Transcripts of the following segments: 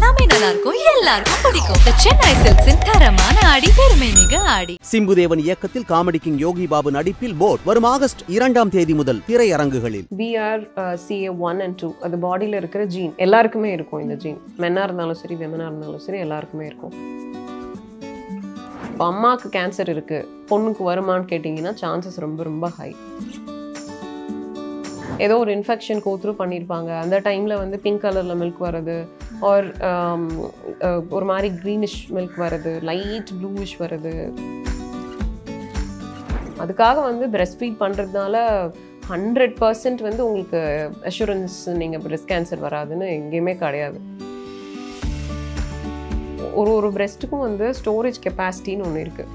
எல்லாமே நல்லா இருக்கும், எல்லாருக்கும் பிடிக்கும். The Chennai Silks in தரமான ஆடி, பெருமை மிக ஆடி. சிம்புதேவன் இயக்கத்தில் காமெடி கிங் யோகி பாபு நடிப்பில் போட் வரும் ஆகஸ்ட் 2ஆம் தேதி முதல் திரையரங்குகளில். BRCA1 and 2 அது பாடியில இருக்கிற ஜீன் எல்லாருக்குமே இருக்கும். இந்த ஜீன் மென்னா இருந்தாலும் சரி விமனா இருந்தாலும் சரி எல்லாருக்குமே இருக்கும். இப்போ அம்மாவுக்கு கேன்சர் இருக்கு, பொண்ணுக்கு வருமானு கேட்டிங்கன்னா சான்சஸ் ரொம்ப ரொம்ப ஹை. ஏதோ ஒரு இன்ஃபெக்ஷன் கோத்ரூ பண்ணியிருப்பாங்க, அந்த டைமில் வந்து பிங்க் கலரில் மில்க் வருது, ஆர் ஒரு மாதிரி க்ரீனிஷ் மில்க் வருது, லைட் ப்ளூவிஷ் வருது. அதுக்காக வந்து பிரெஸ்ட் ஃபீட் பண்ணுறதுனால 100% வந்து உங்களுக்கு அஷூரன்ஸ் நீங்கள் பிரெஸ்ட் கேன்சர் வராதுன்னு எங்கேயுமே கிடையாது. ஒரு பிரெஸ்ட்டுக்கும் வந்து ஸ்டோரேஜ் கெப்பாசிட்டின்னு ஒன்று இருக்குது.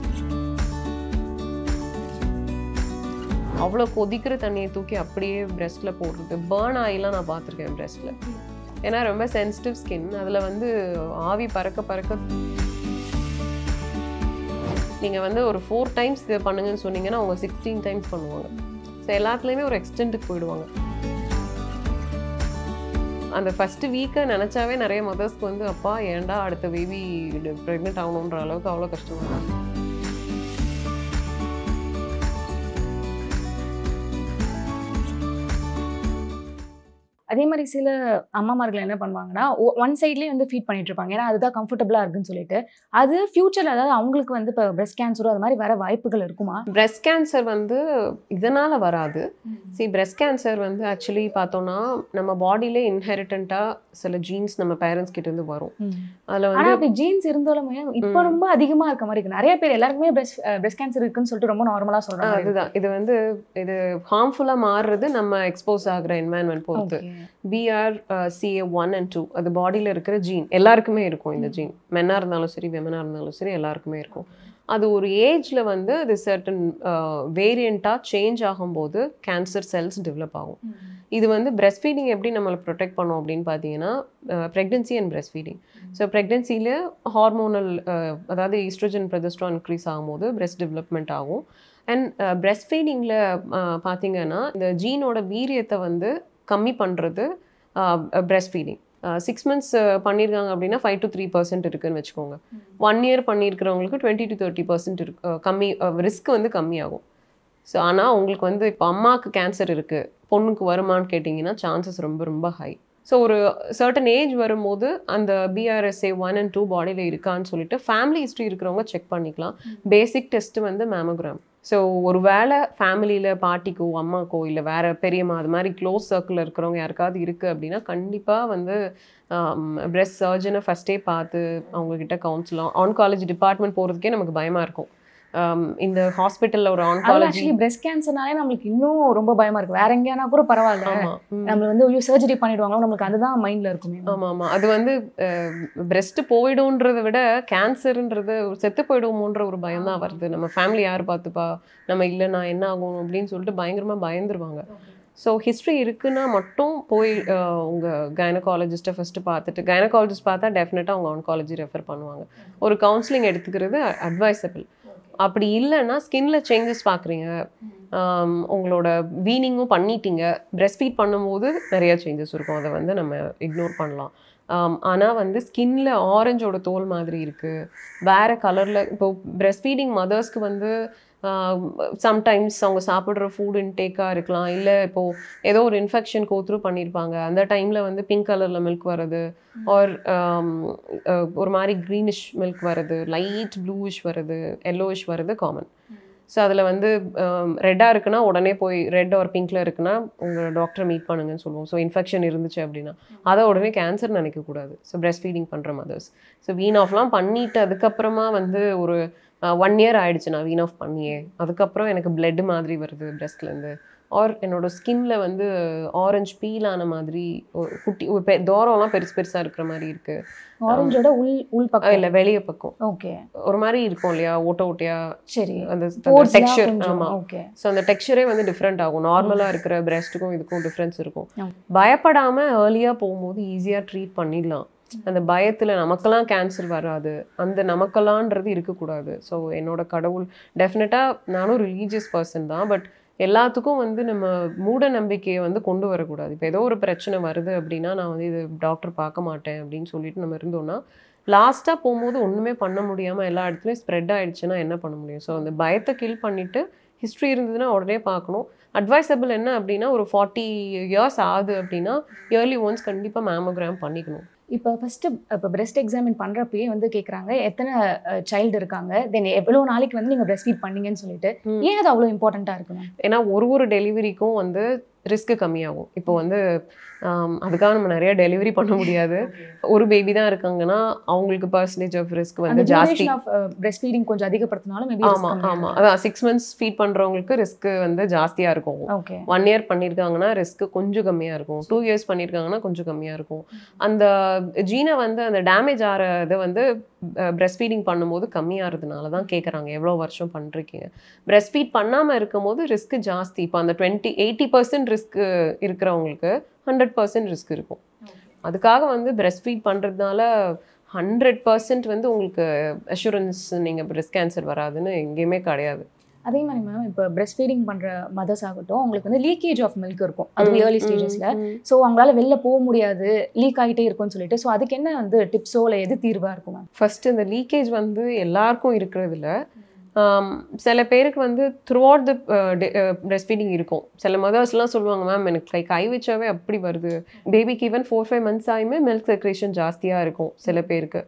அவ்வளோ கொதிக்கிற தண்ணியை தூக்கி அப்படியே பிரெஸ்ட்டில் போடுறது, பேர்ன் ஆகிலாம் நான் பார்த்துருக்கேன் பிரெஸ்ட்டில். ஏன்னா ரொம்ப சென்சிட்டிவ் ஸ்கின், அதில் வந்து ஆவி பறக்க பறக்க நீங்கள் வந்து ஒரு 4 டைம்ஸ் இது பண்ணுங்கன்னு சொன்னீங்கன்னா அவங்க 16 டைம்ஸ் பண்ணுவாங்க. ஸோ எல்லாத்துலேயுமே ஒரு எக்ஸ்டென்ட்டுக்கு போயிடுவாங்க. அந்த ஃபஸ்ட்டு வீக்கை நினச்சாவே நிறைய மதர்ஸ்க்கு வந்து அப்பா ஏன்டா அடுத்த பேபி ப்ரெக்னென்ட் ஆகணுன்ற அளவுக்கு அவ்வளோ கஷ்டமாக இருக்கும். அதே மாதிரி சில அம்மாமார்கள் என்ன பண்ணுவாங்கன்னா ஒன் சைட்லேயே வந்து ஃபீட் பண்ணிட்டு இருப்பாங்க, ஏன்னா அதுதான் கம்ஃபர்டபுளாக இருக்குன்னு சொல்லிட்டு. அது ஃபியூச்சரில் அதாவது அவங்களுக்கு வந்து இப்போ பிரெஸ்ட் கேன்சரோ அது மாதிரி வர வாய்ப்புகள் இருக்குமா? பிரெஸ்ட் கேன்சர் வந்து இதனால் வராது. பிரெஸ்ட் கேன்சர் வந்து ஆக்சுவலி பார்த்தோன்னா நம்ம பாடியிலே இன்ஹெரிட்டண்ட்டாக சில ஜீன்ஸ் நம்ம பேரண்ட்ஸ் கிட்டேருந்து வரும். அதில் வந்து அப்படி ஜீன்ஸ் இருந்தாலுமே இப்போ ரொம்ப அதிகமாக இருக்க மாதிரி இருக்குது. நிறைய பேர் எல்லாருக்குமே பிரெஸ்ட் கேன்சர் இருக்குன்னு சொல்லிட்டு ரொம்ப நார்மலாக சொல்கிறாங்க. அதுதான் இது வந்து இது ஹார்ம்ஃபுல்லாக மாறுறது நம்ம எக்ஸ்போஸ் ஆகிற என்வாயன்மெண்ட் பொறுத்து. BRCA1 and 2 அது பாடியில் இருக்கிற ஜீன் எல்லாருக்குமே இருக்கும். இந்த ஜீன் மென்னா இருந்தாலும் சரி விமனா இருந்தாலும் சரி எல்லாருக்குமே இருக்கும். அது ஒரு ஏஜில் வந்து அது சர்டன் வேரியண்ட்டாக சேஞ்ச் ஆகும்போது கேன்சர் செல்ஸ் டெவலப் ஆகும். இது வந்து பிரெஸ்ட் ஃபீடிங் எப்படி நம்மளை ப்ரொடெக்ட் பண்ணோம் அப்படின்னு பார்த்தீங்கன்னா pregnancy and breast feeding. So ப்ரெக்னென்சியில் ஹார்மோனல் அதாவது ஈஸ்ட்ரோஜன் ப்ரொஜெஸ்ட்ரான் இன்க்ரீஸ் ஆகும்போது பிரெஸ்ட் டெவலப்மெண்ட் ஆகும். அண்ட் பிரெஸ்ட் ஃபீடிங்கில் பார்த்தீங்கன்னா இந்த ஜீனோட வீரியத்தை வந்து கம்மி பண்ணுறது பிரெஸ்ட் ஃபீடிங். 6 months பண்ணியிருக்காங்க அப்படின்னா 5 to 3% இருக்குதுன்னு வச்சுக்கோங்க. 1 year பண்ணியிருக்கிறவங்களுக்கு 20 to 30% கம்மி ரிஸ்க் வந்து கம்மியாகும். ஸோ ஆனால் உங்களுக்கு வந்து இப்போ அம்மாவுக்கு கேன்சர் இருக்குது, பொண்ணுக்கு வருமானு கேட்டிங்கன்னா சான்சஸ் ரொம்ப ரொம்ப ஹை. ஸோ ஒரு சர்டன் ஏஜ் வரும்போது அந்த BRCA1 and 2 பாடியில் இருக்கான்னு சொல்லிட்டு ஃபேமிலி ஹிஸ்ட்ரி இருக்கிறவங்க செக் பண்ணிக்கலாம். பேசிக் டெஸ்ட்டு வந்து மேமோகிராம். ஸோ ஒரு வேளை ஃபேமிலியில் பாட்டிக்கோ அம்மாக்கோ இல்லை வேறு பெரியம்மா அது மாதிரி க்ளோஸ் சர்க்கிளில் இருக்கிறவங்க யாருக்காவது இருக்குது அப்படின்னா கண்டிப்பாக வந்து பிரெஸ்ட் சர்ஜனை ஃபஸ்ட்டே பார்த்து அவங்கக்கிட்ட கவுன்சிலாம். ஆன்காலஜி டிபார்ட்மெண்ட் போகிறதுக்கே நமக்கு பயமாக இருக்கும். இந்த ஹாஸ்பிட்டலில் ஒரு ஆன்காலஜி பிரெஸ்ட் கேன்சர்னாலே நம்மளுக்கு இன்னும் ரொம்ப பயமாக இருக்குது. வேற எங்கேயானா கூட பரவாயில்ல, நம்மள வந்து சர்ஜரி பண்ணிடுவாங்களோ நம்மளுக்கு அதுதான் மைண்டில் இருக்குமே. ஆமாம் அது வந்து பிரெஸ்ட்டு போயிடும்ன்றதை விட கேன்சருன்றது செத்து போயிடுவோமோன்ற ஒரு பயம் தான் வருது. நம்ம ஃபேமிலி யார் பார்த்துப்பா, நம்ம இல்லைன்னா என்ன ஆகும் அப்படின்னு சொல்லிட்டு பயங்கரமாக பயந்துருவாங்க. ஸோ ஹிஸ்ட்ரி இருக்குன்னா மட்டும் போய் உங்கள் கைனகாலஜிஸ்ட்டை ஃபஸ்ட்டு பார்த்துட்டு, கைனகாலஜிஸ்ட் பார்த்தா டெஃபினட்டாக அவங்க ஆன்காலஜி ரெஃபர் பண்ணுவாங்க. ஒரு கவுன்சிலிங் எடுத்துக்கிறது அட்வைசபிள். அப்படி இல்லைன்னா ஸ்கின்ல சேஞ்சஸ் பார்க்குறீங்க, உங்களோட வீனிங்கும் பண்ணிட்டீங்க, பிரெஸ்ட் ஃபீட் பண்ணும்போது நிறைய சேஞ்சஸ் இருக்கும், அதை வந்து நம்ம இக்னோர் பண்ணலாம். ஆனால் வந்து ஸ்கின்ல ஆரஞ்சோட தோல் மாதிரி இருக்குது, வேறு கலரில். இப்போ பிரெஸ்ட் ஃபீடிங் மதர்ஸ்க்கு வந்து சம்டைம்ஸ் அவங்க சாப்பிட்ற ஃபுட் இன்டேக்காக இருக்கலாம், இல்லை இப்போது ஏதோ ஒரு இன்ஃபெக்ஷன் கோத்ரூ பண்ணியிருப்பாங்க, அந்த டைமில் வந்து பிங்க் கலரில் மில்க் வருது, ஆர் ஒரு மாதிரி க்ரீனிஷ் மில்க் வருது, லைட் ப்ளூவிஷ் வருது, எல்லோவிஷ் வருது காமன். ஸோ அதில் வந்து ரெட்டாக இருக்குன்னா உடனே போய் ரெட் ஒரு பிங்க்கில் இருக்குன்னா உங்கள் டாக்டரை மீட் பண்ணுங்கன்னு சொல்லுவோம். ஸோ இன்ஃபெக்ஷன் இருந்துச்சு அப்படின்னா அதை உடனே கேன்சர் நினைக்கக்கூடாது. ஸோ பிரெஸ்ட் ஃபீடிங் பண்ணுற மதர்ஸ் ஸோ வீன் ஆஃப்லாம் பண்ணிவிட்டு அதுக்கப்புறமா வந்து ஒரு 1 year ஆகிடுச்சு நான் வீன் ஆஃப் பண்ணியே, அதுக்கப்புறம் எனக்கு பிளட் மாதிரி வருது பிரெஸ்ட்லேருந்து, ஆர் என்னோட ஸ்கின்ல வந்து ஆரஞ்சு பீல் ஆன மாதிரி குட்டி தோரம்லாம் பெருசு பெருசாக இருக்கிற மாதிரி இருக்குது. ஆரஞ்சோட உள் பக்கம் இல்லை வெளிய பக்கம் ஓகே ஒரு மாதிரி இருக்கும் இல்லையா, ஓட்ட ஓட்டையா. சரி, அந்த டெக்ஸ்சர். ஆமாம், ஸோ அந்த டெக்ஸ்சரே வந்து டிஃப்ரெண்ட் ஆகும். நார்மலாக இருக்கிற பிரெஸ்ட்டுக்கும் இதுக்கும் டிஃப்ரென்ஸ் இருக்கும். பயப்படாமல் ஏர்லியாக போகும்போது ஈஸியாக ட்ரீட் பண்ணிடலாம். அந்த பயத்தில் நமக்கெல்லாம் கேன்சர் வராது, அந்த நமக்கெல்லாம்ன்றது இருக்கக்கூடாது. ஸோ என்னோட கடவுள் டெஃபினட்டாக நானும் ரிலீஜியஸ் பர்சன் தான், பட் எல்லாத்துக்கும் வந்து நம்ம மூட நம்பிக்கையை வந்து கொண்டு வரக்கூடாது. இப்போ ஏதோ ஒரு பிரச்சனை வருது அப்படின்னா நான் வந்து இது டாக்டர் பார்க்க மாட்டேன் அப்படின்னு சொல்லிட்டு நம்ம இருந்தோம்னா லாஸ்ட்டாக போகும்போது ஒன்றுமே பண்ண முடியாமல் எல்லா இடத்துலையும் ஸ்ப்ரெட் ஆகிடுச்சுன்னா என்ன பண்ண முடியும்? ஸோ அந்த பயத்தை கில் பண்ணிவிட்டு ஹிஸ்ட்ரி இருந்ததுன்னா உடனே பார்க்கணும். அட்வைசபிள் என்ன அப்படின்னா ஒரு 40 இயர்ஸ் ஆகுது அப்படின்னா இயர்லி ஒன்ஸ் கண்டிப்பாக மேமோகிராம் பண்ணிக்கணும். இப்போ ஃபஸ்ட்டு இப்போ பிரெஸ்ட் எக்ஸாமின் பண்ணுறப்பயே வந்து கேட்குறாங்க எத்தனை சைல்டு இருக்காங்க, தென் எவ்வளோ நாளைக்கு வந்து நீங்கள் பிரெஸ்ட் ஃபீட் பண்ணீங்கன்னு சொல்லிட்டு. ஏன் அது அவ்வளோ இம்பார்ட்டண்ட்டாக இருக்குங்க? ஏன்னா ஒரு டெலிவரிக்கும் வந்து ரிஸ்க்கு கம்மியாகும். இப்போ வந்து அதுக்காக நம்ம நிறைய டெலிவரி பண்ண முடியாது. ஒரு பேபி தான் இருக்காங்கன்னா அவங்களுக்கு பர்சன்டேஜ் ஆஃப் ரிஸ்க் வந்து ஜாஸ்தி. பிரெஸ்ட் ஃபீடிங் கொஞ்சம் அதிகப்படுத்தினாலும் ஆமாம் அதான் 6 months ஃபீட் பண்ணுறவங்களுக்கு ரிஸ்க் வந்து ஜாஸ்தியாக இருக்கும். 1 year பண்ணியிருக்காங்கன்னா ரிஸ்க் கொஞ்சம் கம்மியாக இருக்கும். 2 years பண்ணியிருக்காங்கன்னா கொஞ்சம் கம்மியாக இருக்கும். அந்த ஜீனை வந்து அந்த டேமேஜ் ஆகிறது வந்து பிரெஸ்ட் ஃபீடிங் பண்ணும்போது கம்மியாகிறதுனால தான் கேட்குறாங்க எவ்வளோ வருஷம் பண்ணுறீங்க. பிரெஸ்ட் ஃபீட் பண்ணாமல் இருக்கும் போது ரிஸ்க் ஜாஸ்தி. இப்போ அந்த 80% ரிஸ்க் இருக்கிறவங்களுக்கு 100% ரிஸ்க் இருக்கும். அதுக்காக வந்து பிரெஸ்ட் ஃபீட் பண்ணுறதுனால 100% வந்து உங்களுக்கு அஷூரன்ஸ் நீங்கள் பிரெஸ்ட் கேன்சர் வராதுன்னு எங்கேயுமே கிடையாது. அதே மாதிரி மேம் இப்போ பிரெஸ்ட் ஃபீடிங் பண்ணுற மதர்ஸ் ஆகட்டும் அவங்களுக்கு வந்து லீக்கேஜ் ஆஃப் மில்க் இருக்கும் அது ஏர்லி ஸ்டேஜஸில். ஸோ அவங்களால வெளில போக முடியாது, லீக் ஆகிட்டே இருக்கும்னு சொல்லிட்டு. ஸோ அதுக்கு என்ன வந்து டிப்ஸோ இல்லை எது தீர்வாக இருக்கும் மேம்? ஃபர்ஸ்ட் இந்த லீக்கேஜ் வந்து எல்லாருக்கும் இருக்கிறதுல சில பேருக்கு வந்து through out the breast feeding இருக்கும். சில மதர்ஸ்லாம் சொல்லுவாங்க மேம் எனக்கு கை வச்சாவே அப்படி வருது, பேபிக்கு ஈவன் 4-5 months ஆகியுமே மில்க் செக்ரேஷன் ஜாஸ்தியாக இருக்கும் சில பேருக்கு.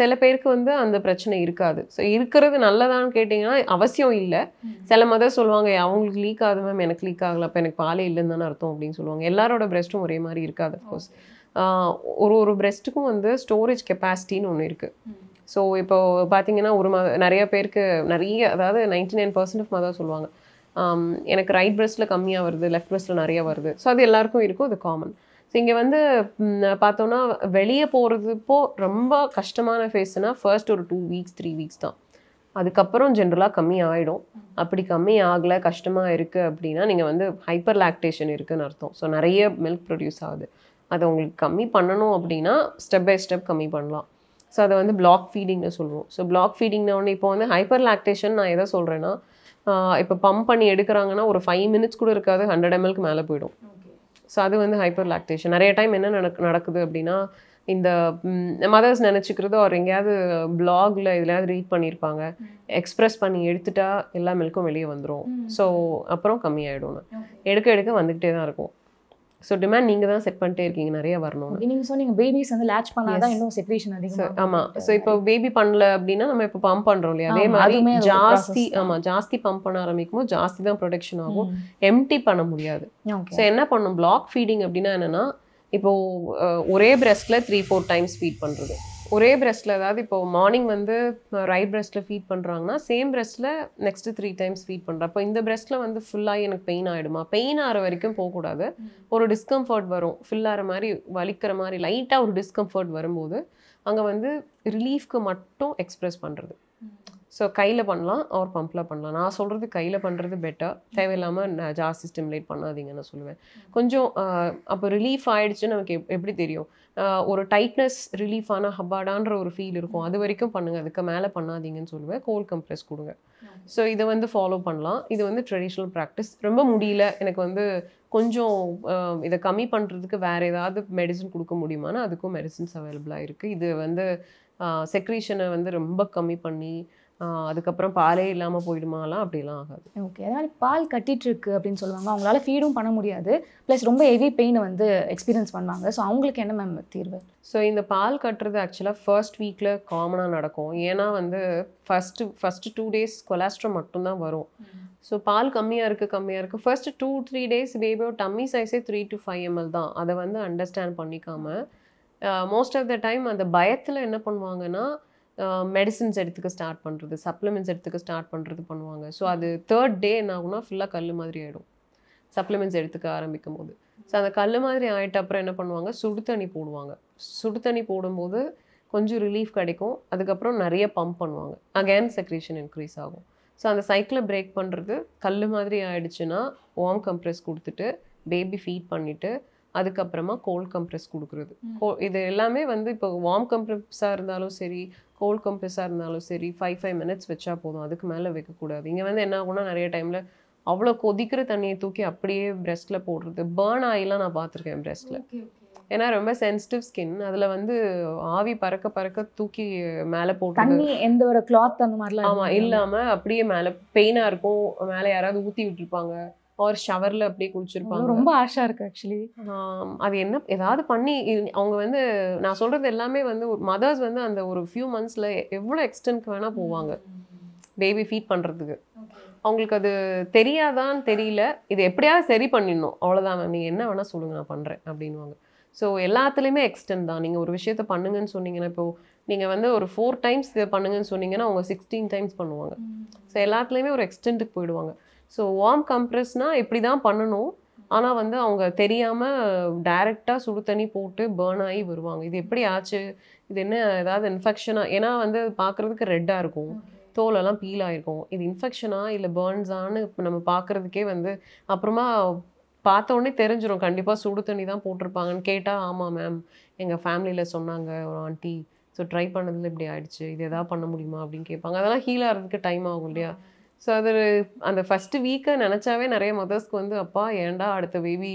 சில பேருக்கு வந்து அந்த பிரச்சனை இருக்காது. ஸோ இருக்கிறது நல்லதான்னு கேட்டிங்கன்னா அவசியம் இல்லை. சில மதர் சொல்லுவாங்க அவங்களுக்கு லீக் ஆகுது மேம், எனக்கு லீக் ஆகலை, அப்போ எனக்கு பாலே இல்லைன்னு தானே அர்த்தம் அப்படின்னு சொல்லுவாங்க. எல்லாரோட பிரெஸ்ட்டும் ஒரே மாதிரி இருக்காது. அஃப்கோர்ஸ் ஒரு பிரெஸ்ட்டுக்கும் வந்து ஸ்டோரேஜ் கெப்பாசிட்டின்னு ஒன்று இருக்குது. ஸோ இப்போ பார்த்தீங்கன்னா நிறைய பேருக்கு அதாவது 99% ஆஃப் மதர் சொல்லுவாங்க எனக்கு ரைட் பிரெஸ்ட்டில் கம்மியாக வருது, லெஃப்ட் பிரெஸ்ட்டில் நிறைய வருது. ஸோ அது எல்லாருக்கும் இருக்கும், அது காமன். ஸோ இங்கே வந்து பார்த்தோன்னா வெளியே போகிறதுப்போ ரொம்ப கஷ்டமான ஃபேஸ்னால் ஃபர்ஸ்ட் ஒரு 2 weeks 3 weeks தான். அதுக்கப்புறம் ஜென்ரலாக கம்மி ஆகிடும். அப்படி கம்மி ஆகலை கஷ்டமாக இருக்குது அப்படின்னா நீங்கள் வந்து ஹைப்பர் லாக்டேஷன் இருக்குதுன்னு அர்த்தம். ஸோ நிறைய மில்க் ப்ரொடியூஸ் ஆகுது. அதை உங்களுக்கு கம்மி பண்ணணும் அப்படின்னா ஸ்டெப் பை ஸ்டெப் கம்மி பண்ணலாம். ஸோ அதை வந்து பிளாக் ஃபீடிங்னு சொல்லுவோம். ஸோ பிளாக் ஃபீடிங்னா ஒன்று இப்போ வந்து ஹைப்பர் லாக்டேஷன் நான் எதை சொல்கிறேன்னா இப்போ பம்ப் பண்ணி எடுக்கிறாங்கன்னா ஒரு 5 minutes கூட இருக்காது, 100 mlக்கு மேலே போயிடும். ஸோ அது வந்து ஹைப்பர் லாக்டேஷன். நிறைய டைம் என்ன நடக்குது அப்படின்னா இந்த மதர்ஸ் நினச்சிக்கிறது ஒரு எங்கேயாவது பிளாகில் எதுலையாவது ரீட் பண்ணியிருப்பாங்க, எக்ஸ்ப்ரெஸ் பண்ணி எடுத்துட்டா எல்லா மில்க்கும் வெளியே வந்துடும். ஸோ அப்புறம் கம்மியாயிடும். எடுக்க வந்துக்கிட்டே தான் இருக்கும். ஸோ டிமாண்ட் நீங்கள் தான் செட் பண்ணிட்டே இருக்கீங்க நிறைய வரணும்னு. நீங்கள் சொன்னீங்க பேபிஸ் வந்து லேட்ச் பண்ணாதான் இன்னும் செக்ரேஷன் அதிகம். ஆமாம். ஸோ இப்போ பேபி பண்ணல அப்படின்னா நம்ம இப்போ பம்ப் பண்ணுறோம் இல்லையா, அதே மாதிரி ஜாஸ்தி பம்ப் பண்ண ஆரம்பிக்கும் போது ஜாஸ்தி தான் ப்ரொடக்ஷன் ஆகும், எம்டி பண்ண முடியாது. ஸோ என்ன பண்ணும் பிளாக் ஃபீடிங் அப்படின்னா என்னென்னா இப்போ ஒரே பிரெஸ்ட்டில் 3-4 times ஃபீட் பண்ணுறது. ஒரே பிரெஸ்ட்டில் அதாவது இப்போ மார்னிங் வந்து ரைட் பிரெஸ்ட்டில் ஃபீட் பண்ணுறாங்கன்னா சேம் பிரெஸ்ட்டில் நெக்ஸ்ட்டு 3 times ஃபீட் பண்ணுறேன். அப்போ இந்த பிரெஸ்ட்டில் வந்து ஃபுல்லாகி எனக்கு பெயின் ஆகிடுமா? பெயின் ஆகிற வரைக்கும் போகக்கூடாது. ஒரு டிஸ்கம்ஃபர்ட் வரும், ஃபில் ஆகிற மாதிரி வலிக்கிற மாதிரி லைட்டாக ஒரு டிஸ்கம்ஃபர்ட் வரும்போது அங்கே வந்து ரிலீஃப்க்கு மட்டும் எக்ஸ்ப்ரெஸ் பண்ணுறது. ஸோ கையில் பண்ணலாம், அவர் பம்பில் பண்ணலாம். நான் சொல்கிறது கையில் பண்ணுறது பெட்டர், தேவையில்லாமல் ஜாஸ்தி ஸ்டிமுலேட் பண்ணாதீங்கன்னு சொல்லுவேன். கொஞ்சம் அப்போ ரிலீஃப் ஆகிடுச்சுன்னு நமக்கு எப்படி தெரியும்? ஒரு டைட்னஸ் ரிலீஃப் ஆனால் ஹப்பாடான்ற ஒரு ஃபீல் இருக்கும், அது வரைக்கும் பண்ணுங்கள், அதுக்கு மேலே பண்ணாதீங்கன்னு சொல்லுவேன். கோல்ட் கம்ப்ரெஸ் கொடுங்க. ஸோ இதை வந்து ஃபாலோ பண்ணலாம். இது வந்து ட்ரெடிஷ்னல் ப்ராக்டிஸ். ரொம்ப முடியல எனக்கு வந்து கொஞ்சம் இதை கம்மி பண்ணுறதுக்கு வேறு ஏதாவது மெடிசன் கொடுக்க முடியுமானா அதுக்கும் மெடிசன்ஸ் அவைலபிளாக இருக்குது. இது வந்து செக்ரீஷனை வந்து ரொம்ப கம்மி பண்ணி அதுக்கப்புறம் பாலே இல்லாமல் போயிடுமாலாம் அப்படிலாம் ஆகாது. ஓகே. அதனால் பால் கட்டிட்டு இருக்கு அப்படின்னு சொல்லுவாங்க, அவங்களால ஃபீடும் பண்ண முடியாது, ப்ளஸ் ரொம்ப ஹெவி பெயினை வந்து எக்ஸ்பீரியன்ஸ் பண்ணுவாங்க. ஸோ அவங்களுக்கு என்ன மேம் தீர்வு? ஸோ இந்த பால் கட்டுறது ஆக்சுவலாக ஃபர்ஸ்ட் வீக்கில் காமனாக நடக்கும். ஏன்னா வந்து ஃபஸ்ட்டு 2 days கொலாஸ்ட்ரம் மட்டும்தான் வரும். ஸோ பால் கம்மியாக இருக்குது. ஃபர்ஸ்ட் 2-3 days பேபியோட டம்மி சைஸே 3 to 5 ml தான். அதை வந்து அண்டர்ஸ்டாண்ட் பண்ணிக்காமல் மோஸ்ட் ஆஃப் த டைம் அந்த பயத்தில் என்ன பண்ணுவாங்கன்னா மெடிசின்ஸ் எடுத்துக்க ஸ்டார்ட் பண்ணுறது, சப்ளிமெண்ட்ஸ் எடுத்துக்க ஸ்டார்ட் பண்ணுறது பண்ணுவாங்க. ஸோ அது 3rd day என்ன ஆகுனா ஃபுல்லாக கல் மாதிரி ஆகிடும் சப்ளிமெண்ட்ஸ் எடுத்துக்க ஆரம்பிக்கும் போது. ஸோ அந்த கல் மாதிரி ஆகிட்ட அப்புறம் என்ன பண்ணுவாங்க, சுடு தண்ணி போடுவாங்க. சுடு தண்ணி போடும்போது கொஞ்சம் ரிலீஃப் கிடைக்கும். அதுக்கப்புறம் நிறைய பம்ப் பண்ணுவாங்க, அகேன் செக்ரேஷன் இன்க்ரீஸ் ஆகும். ஸோ அந்த சைக்கிளை பிரேக் பண்ணுறது. கல் மாதிரி ஆகிடுச்சுன்னா வார்ம் கம்ப்ரெஸ் கொடுத்துட்டு பேபி ஃபீட் பண்ணிவிட்டு அதுக்கப்புறமா கோல்ட் கம்ப்ரெஸ் கொடுக்குறது. இது எல்லாமே வந்து இப்போ வார்ம் கம்ப்ரெஸ்ஸாக இருந்தாலும் சரி, கோல்ட் கம்ப்ரெஸ்ஸாக இருந்தாலும் சரி 5 minutes வச்சா போதும், அதுக்கு மேலே வைக்கக்கூடாது. இங்கே வந்து என்ன ஆகும்னா நிறைய டைமில் அவ்வளோ கொதிக்கிற தண்ணியை தூக்கி அப்படியே பிரெஸ்ட்டில் போடுறது. பேர்ன் ஆகிலாம் நான் பார்த்துருக்கேன் பிரெஸ்ட்டில். ஏன்னா ரொம்ப சென்சிட்டிவ் ஸ்கின். அதில் வந்து ஆவி பறக்க பறக்க தூக்கி மேலே போட்டு தண்ணி எந்த ஒரு கிளாத் அந்த மாதிரிலாம் ஆமாம் இல்லாமல் அப்படியே மேலே பெயினாக இருக்கும், மேலே யாராவது ஊற்றி விட்டுருப்பாங்க, ஒரு ஷவரில் அப்படியே குளிச்சிருப்பாங்க. ரொம்ப ஆஷா இருக்கு ஆக்சுவலி. அது என்ன ஏதாவது பண்ணி அவங்க வந்து நான் சொல்கிறது எல்லாமே வந்து ஒரு மதர்ஸ் வந்து அந்த ஒரு ஃபியூ மந்த்ஸில் எவ்வளோ எக்ஸ்டென்ட்க்கு வேணால் போவாங்க பேபி ஃபீட் பண்ணுறதுக்கு. அவங்களுக்கு அது தெரியாதான்னு தெரியல, இது எப்படியாவது சரி பண்ணிடணும் அவ்வளோதான் மேம், நீங்கள் என்ன வேணால் சொல்லுங்கள் நான் பண்ணுறேன் அப்படின்வாங்க. ஸோ எல்லாத்துலேயுமே எக்ஸ்டெண்ட் தான். நீங்கள் ஒரு விஷயத்த பண்ணுங்கன்னு சொன்னீங்கன்னா, இப்போது நீங்கள் வந்து ஒரு 4 times இதை பண்ணுங்கன்னு சொன்னீங்கன்னா அவங்க 16 times பண்ணுவாங்க. ஸோ எல்லாத்துலேயுமே ஒரு எக்ஸ்டெண்ட்டுக்கு போயிடுவாங்க. ஸோ வார்ம் கம்ப்ரெஸ்னால் இப்படி தான் பண்ணணும், ஆனால் வந்து அவங்க தெரியாமல் டைரெக்டாக சுடு தண்ணி போட்டு பேர்ன் ஆகி வருவாங்க. இது எப்படி ஆச்சு, இது என்ன ஏதாவது இன்ஃபெக்ஷனாக, ஏன்னா வந்து பார்க்குறதுக்கு ரெட்டாக இருக்கும், தோலெல்லாம் பீல் ஆகிருக்கும், இது இன்ஃபெக்ஷனா இல்லை பேர்ன்ஸான்னு இப்போ நம்ம பார்க்குறதுக்கே வந்து அப்புறமா பார்த்த உடனே தெரிஞ்சிடும் கண்டிப்பாக சுடு தண்ணி தான் போட்டிருப்பாங்கன்னு. கேட்டால் ஆமாம் மேம் எங்கள் ஃபேமிலியில் சொன்னாங்க ஒரு ஆண்டி, ஸோ ட்ரை பண்ணதில் இப்படி ஆயிடுச்சு, இது எதாவது பண்ண முடியுமா அப்படின்னு கேட்பாங்க. அதெல்லாம் ஹீல் ஆகிறதுக்கு டைம் ஆகும் இல்லையா. ஸோ அது அந்த ஃபஸ்ட்டு வீக்கை நினச்சாவே நிறைய மதர்ஸ்க்கு வந்து அப்பா ஏன்டா அடுத்த பேபி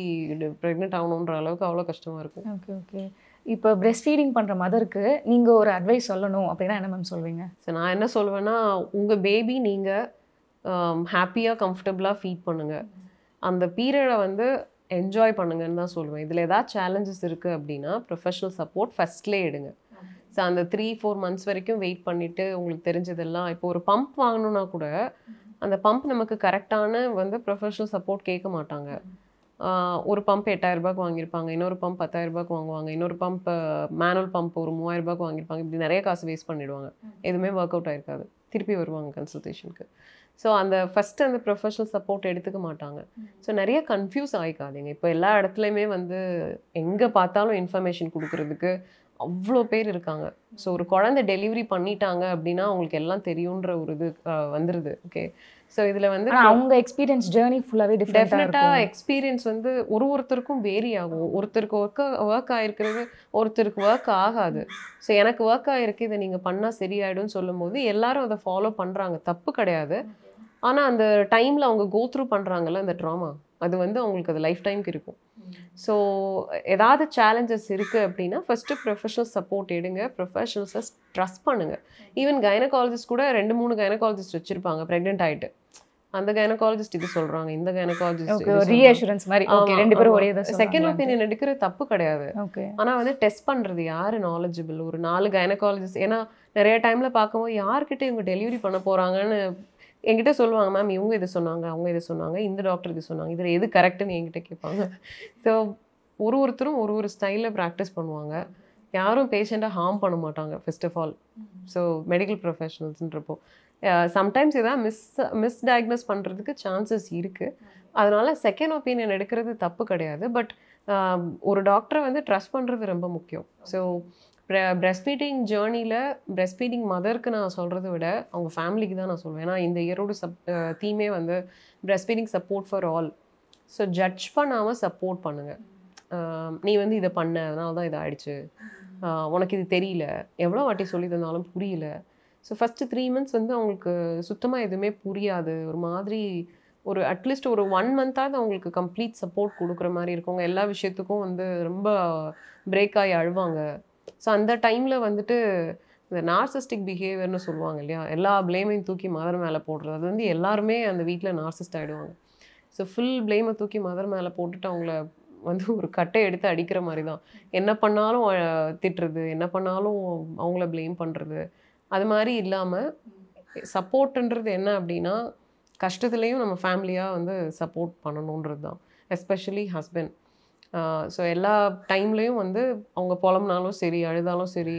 ப்ரெக்னென்ட் ஆகணுன்ற அளவுக்கு அவ்வளோ கஷ்டமாக இருக்கும். Okay okay. இப்போ பிரெஸ்ட் ஃபீடிங் பண்ணுற மதருக்கு நீங்கள் ஒரு அட்வைஸ் சொல்லணும் அப்படின்னா என்ன மேம் சொல்வீங்க? ஸோ நான் என்ன சொல்வேன்னா, உங்கள் பேபி நீங்கள் ஹாப்பியாக கம்ஃபர்டபுளாக ஃபீட் பண்ணுங்கள், அந்த பீரியடை வந்து என்ஜாய் பண்ணுங்கன்னு தான் சொல்லுவேன். இதில் ஏதாவது சேலஞ்சஸ் இருக்குது அப்படின்னா ப்ரொஃபஷனல் சப்போர்ட் ஃபஸ்ட்லேயே எடுங்க. ஸோ அந்த 3-4 months வரைக்கும் வெயிட் பண்ணிவிட்டு உங்களுக்கு தெரிஞ்சதெல்லாம், இப்போ ஒரு பம்ப் வாங்கணுன்னா கூட அந்த பம்ப் நமக்கு கரெக்டான வந்து ப்ரொஃபஷனல் சப்போர்ட் கேட்க மாட்டாங்க. ஒரு பம்ப் 8000 ரூபாய்க்கு வாங்கியிருப்பாங்க, இன்னொரு பம்ப் 10,000 ரூபாய்க்கு வாங்குவாங்க, இன்னொரு பம்ப் மேனுவல் பம்ப் ஒரு 3000 ரூபாய்க்கு வாங்கியிருப்பாங்க. இப்படி நிறைய காசு வேஸ்ட் பண்ணிவிடுவாங்க, எதுவுமே ஒர்க் அவுட் ஆகிருக்காது, திருப்பி வருவாங்க கன்சல்டேஷனுக்கு. ஸோ அந்த ஃபஸ்ட்டு அந்த ப்ரொஃபஷனல் சப்போர்ட் எடுத்துக்க மாட்டாங்க. ஸோ நிறைய கன்ஃபியூஸ் ஆகிக்காதீங்க. இப்போ எல்லா இடத்துலையுமே வந்து எங்கே பார்த்தாலும் இன்ஃபர்மேஷன் கொடுக்குறதுக்கு அவ்வளோ பேர் இருக்காங்க. ஸோ ஒரு குழந்தை டெலிவரி பண்ணிட்டாங்க அப்படின்னா அவங்களுக்கு எல்லாம் தெரியுன்ற ஒரு இது வந்துடுது. ஓகே, ஸோ இதில் வந்து அவங்க எக்ஸ்பீரியன்ஸ் ஜேர்னி ஃபுல்லாகவே டெஃபினட்டாக எக்ஸ்பீரியன்ஸ் வந்து ஒருத்தருக்கும் வேரி ஆகும். ஒருத்தருக்கு ஒர்க் ஆகிருக்கிறது ஒருத்தருக்கு ஒர்க் ஆகாது. ஸோ எனக்கு ஒர்க் ஆகிருக்கு, இதை நீங்கள் பண்ணால் சரியாயிடும்னு சொல்லும் போது எல்லாரும் அதை ஃபாலோ பண்ணுறாங்க, தப்பு கிடையாது. ஆனால் அந்த டைமில் அவங்க கோ த்ரூ பண்ணுறாங்கல்ல அந்த ட்ராமா, அது வந்து அவங்களுக்கு அது லைஃப் டைமுக்கு இருக்கும். ஸோ ஏதாவது சேலஞ்சஸ் இருக்குது அப்படின்னா ஃபஸ்ட்டு ப்ரொஃபஷனல் சப்போர்ட் எடுங்க, ப்ரொஃபஷனல்ஸை ட்ரஸ்ட் பண்ணுங்கள். ஈவன் கைனகாலஜிஸ்ட் கூட 2-3 கைனகாலஜிஸ்ட் வச்சுருப்பாங்க ப்ரெக்னென்ட் ஆகிட்டு. அந்த கைனகாலஜிஸ்ட் இது சொல்கிறாங்க, இந்த கைனகாலஜிஸ்ட் ரீஅஷூரன்ஸ் மாதிரி ரெண்டு பேரும் ஒரே செகண்ட் ஒப்பீனியன் எடுக்கிறது தப்பு கிடையாது. ஆனால் வந்து டெஸ்ட் பண்ணுறது யார் நாலேஜபிள், ஒரு 4 கைனகாலஜிஸ்ட். ஏன்னா நிறைய டைமில் பார்க்கும்போது யார்கிட்ட இவங்க டெலிவரி பண்ண போகிறாங்கன்னு என்கிட்ட சொல்லுவாங்க, மேம் இவங்க இது சொன்னாங்க, அவங்க இது சொன்னாங்க, இந்த டாக்டர் இது சொன்னாங்க, இதில் எது கரெக்டுன்னு என்கிட்ட கேட்பாங்க. ஸோ ஒருத்தரும் ஒரு ஸ்டைலில் ப்ராக்டிஸ் பண்ணுவாங்க, யாரும் பேஷண்ட்டை ஹார்ம் பண்ண மாட்டாங்க first of all. So medical ப்ரொஃபஷனல்ஸ்ன்றப்போ சம்டைம்ஸ் இதான் மிஸ்டயக்னோஸ் பண்ணுறதுக்கு சான்சஸ் இருக்குது. அதனால் செகண்ட் ஒப்பீனியன் எடுக்கிறது தப்பு கிடையாது. பட் ஒரு டாக்டரை வந்து ட்ரஸ்ட் பண்ணுறது ரொம்ப முக்கியம். ஸோ பிரெஸ்ட் ஃபீடிங் ஜேர்னியில் பிரெஸ்ட் ஃபீடிங் மதருக்கு நான் சொல்கிறத விட அவங்க ஃபேமிலிக்கு தான் நான் சொல்லுவேன். ஏன்னா இந்த இயரோட தீமே வந்து breast feeding support for all. So judge பண்ணாமல் சப்போர்ட் பண்ணுங்கள். நீ வந்து இதை பண்ண அதனால தான் இது ஆயிடுச்சு, உனக்கு இது தெரியல, எவ்வளோ வாட்டி சொல்லி தந்தாலும் புரியல. ஸோ ஃபஸ்ட்டு 3 months வந்து அவங்களுக்கு சுத்தமாக எதுவுமே புரியாது, ஒரு மாதிரி ஒரு அட்லீஸ்ட் ஒரு 1 month-ஆவது அவங்களுக்கு கம்ப்ளீட் சப்போர்ட் கொடுக்குற மாதிரி இருக்கவங்க எல்லா விஷயத்துக்கும் வந்து ரொம்ப பிரேக் ஆகி அழுவாங்க. ஸோ அந்த டைமில் வந்துட்டு இந்த நார்சிஸ்டிக் பிஹேவியர்னு சொல்லுவாங்க இல்லையா, எல்லா ப்ளேமையும் தூக்கி மதர் மேலே போடுறது, அது வந்து எல்லாருமே அந்த வீட்டில் நார்சிஸ்ட் ஆகிடுவாங்க. ஸோ ஃபுல் ப்ளேமை தூக்கி மதர் மேலே போட்டுட்டு அவங்கள வந்து ஒரு கட்டை எடுத்து அடிக்கிற மாதிரி தான். என்ன பண்ணாலும் திட்டுறது, என்ன பண்ணாலும் அவங்கள ப்ளேம் பண்ணுறது, அது மாதிரி இல்லாமல் சப்போர்ட்டுன்றது என்ன அப்படின்னா கஷ்டத்துலேயும் நம்ம ஃபேமிலியாக வந்து சப்போர்ட் பண்ணணுன்றது தான், எஸ்பெஷலி ஹஸ்பண்ட். ஸோ எல்லா டைம்லேயும் வந்து அவங்க புலம்புனாலும் சரி அழுதாலும் சரி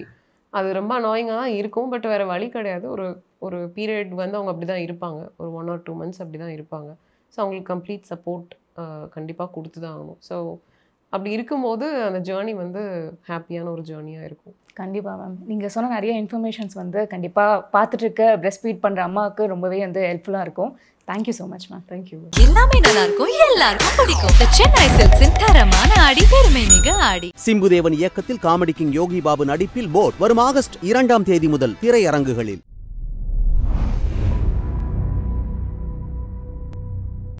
அது ரொம்ப அனாயிங்காக தான் இருக்கும். பட் வேறு வழி கிடையாது. ஒரு பீரியட் வந்து அவங்க அப்படி தான் இருப்பாங்க, ஒரு 1 or 2 months அப்படி தான் இருப்பாங்க. ஸோ அவங்களுக்கு கம்ப்ளீட் சப்போர்ட் கண்டிப்பாக கொடுத்து தான் ஆகணும். ஸோ அப்படி இருக்கும்போது அந்த ஜேர்னி வந்து ஹாப்பியான ஒரு ஜேர்னியாக இருக்கும். கண்டிப்பாக மேம், நீங்கள் சொன்ன நிறைய இன்ஃபர்மேஷன்ஸ் வந்து கண்டிப்பாக பார்த்துட்டு இருக்க பிரெஸ்ட் ஃபீட் பண்ணுற அம்மாவுக்கு ரொம்பவே வந்து ஹெல்ப்ஃபுல்லாக இருக்கும். Thank you so much ma'am. Thank you. எல்லாமே நல்லா இருக்கும், எல்லாருக்கும் பிடிக்கும். சென்னை சில்க்ஸின் தரமான ஆடி, பெருமை மிக ஆடி. சிம்புதேவன் இயக்கத்தில் காமெடி கிங் யோகி பாபு நடிப்பில் போட் வரும் ஆகஸ்ட் 2 முதல் திரையரங்குகளில்.